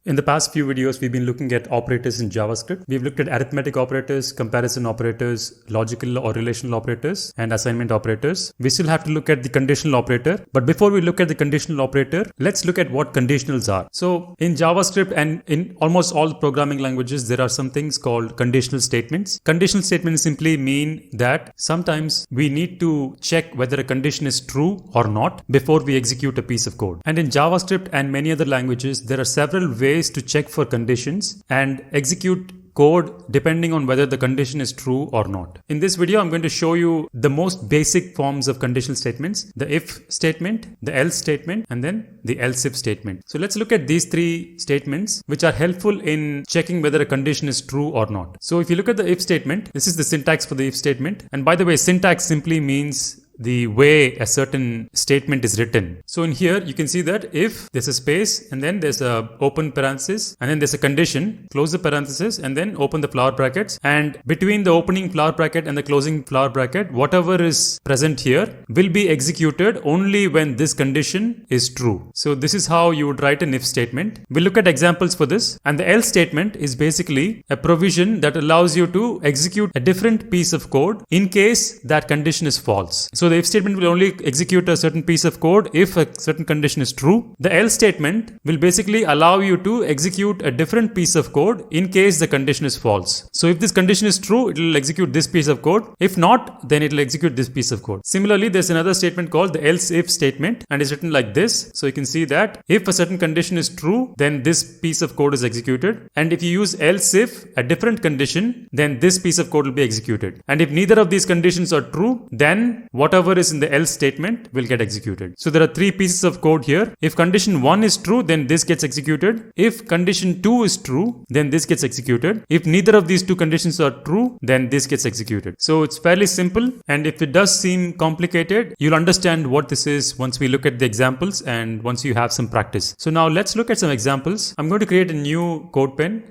In the past few videos, we've been looking at operators in JavaScript. We've looked at arithmetic operators, comparison operators, logical or relational operators, and assignment operators. We still have to look at the conditional operator. But before we look at the conditional operator, let's look at what conditionals are. So in JavaScript and in almost all programming languages, there are some things called conditional statements. Conditional statements simply mean that sometimes we need to check whether a condition is true or not before we execute a piece of code. And in JavaScript and many other languages, there are several ways to check for conditions and execute code depending on whether the condition is true or not. In this video, I'm going to show you the most basic forms of conditional statements: the if statement, the else statement, and then the else if statement. So let's look at these three statements which are helpful in checking whether a condition is true or not. So if you look at the if statement, this is the syntax for the if statement. And by the way, syntax simply means the way a certain statement is written. So in here, you can see that if there's a space and then there's a open parenthesis and then there's a condition, close the parenthesis and then open the flower brackets. And between the opening flower bracket and the closing flower bracket, whatever is present here will be executed only when this condition is true. So this is how you would write an if statement. We'll look at examples for this. And the else statement is basically a provision that allows you to execute a different piece of code in case that condition is false. So the if statement will only execute a certain piece of code if a certain condition is true. The else statement will basically allow you to execute a different piece of code in case the condition is false. So if this condition is true, it will execute this piece of code. If not, then it will execute this piece of code. Similarly, there's another statement called the else if statement, and it's written like this. So you can see that if a certain condition is true, then this piece of code is executed. And if you use else if a different condition, then this piece of code will be executed. And if neither of these conditions are true, then whatever is in the else statement will get executed. So there are three pieces of code here. If condition 1 is true, then this gets executed. If condition 2 is true, then this gets executed. If neither of these two conditions are true, then this gets executed. So it's fairly simple, and if it does seem complicated, you'll understand what this is once we look at the examples and once you have some practice. So now let's look at some examples. I'm going to create a new code pen.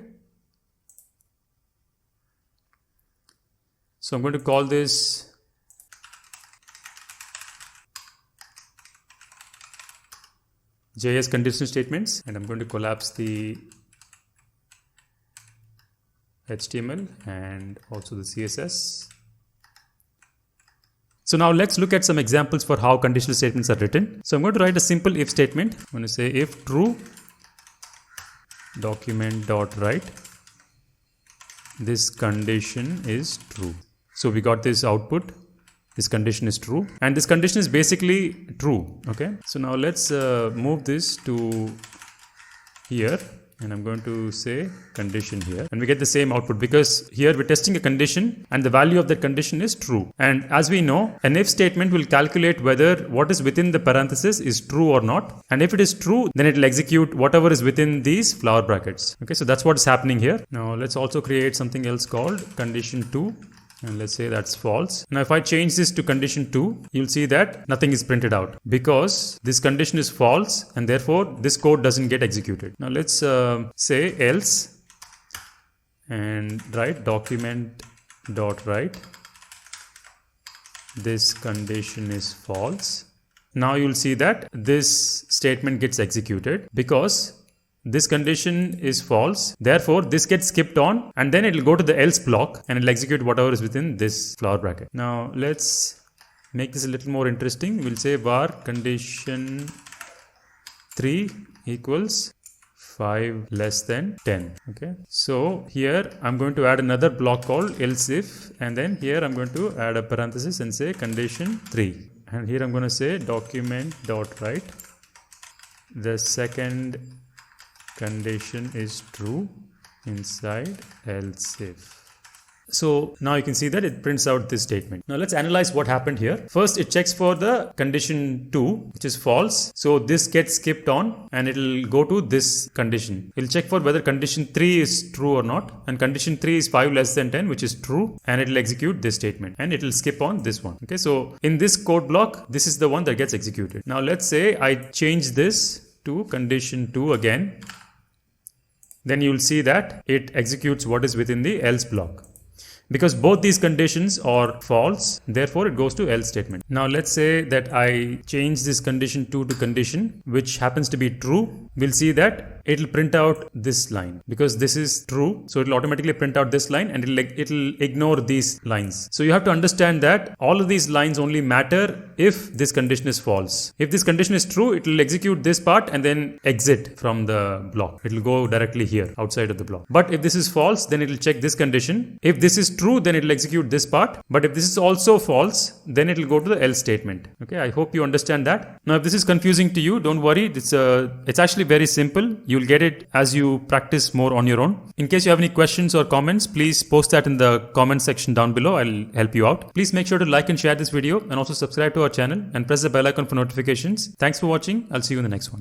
So I'm going to call this JS conditional statements, and I'm going to collapse the HTML and also the CSS. So now let's look at some examples for how conditional statements are written. So I'm going to write a simple if statement. I'm going to say if true, document.write, this condition is true. So we got this output. This condition is true, and this condition is basically true. Okay, so now let's move this to here, and I'm going to say condition here, and we get the same output because here we're testing a condition and the value of that condition is true. And as we know, an if statement will calculate whether what is within the parenthesis is true or not, and if it is true, then it will execute whatever is within these flower brackets. Okay, so that's what's happening here. Now let's also create something else called condition 2. And let's say that's false. Now if I change this to condition 2, you'll see that nothing is printed out because this condition is false, and therefore this code doesn't get executed. Now let's say else and write document.write, this condition is false. Now you'll see that this statement gets executed because this condition is false, therefore this gets skipped on, and then it will go to the else block and it will execute whatever is within this flower bracket. Now let's make this a little more interesting. We'll say var condition 3 equals 5 less than 10. Okay, so here I'm going to add another block called else if, and then here I'm going to add a parenthesis and say condition 3, and here I'm going to say document.write, the second condition is true inside else if. So now you can see that it prints out this statement. Now let's analyze what happened here. First, it checks for the condition 2, which is false. So this gets skipped on and it will go to this condition. It will check for whether condition 3 is true or not. And condition 3 is 5 less than 10, which is true. And it will execute this statement. And it will skip on this one. Okay, so in this code block, this is the one that gets executed. Now let's say I change this to condition 2 again. Then you will see that it executes what is within the else block. Because both these conditions are false, therefore it goes to else statement. Now let's say that I change this condition 2 to condition which happens to be true. We'll see that it'll print out this line because this is true. So it'll automatically print out this line and it'll ignore these lines. So you have to understand that all of these lines only matter if this condition is false. If this condition is true, it will execute this part and then exit from the block. It will go directly here outside of the block. But if this is false, then it will check this condition. If this is true, then it will execute this part. But if this is also false, then it will go to the else statement. Okay, I hope you understand that. Now, if this is confusing to you, don't worry. It's actually very simple. You'll get it as you practice more on your own. In case you have any questions or comments, please post that in the comment section down below. I'll help you out. Please make sure to like and share this video and also subscribe to our channel and press the bell icon for notifications. Thanks for watching. I'll see you in the next one.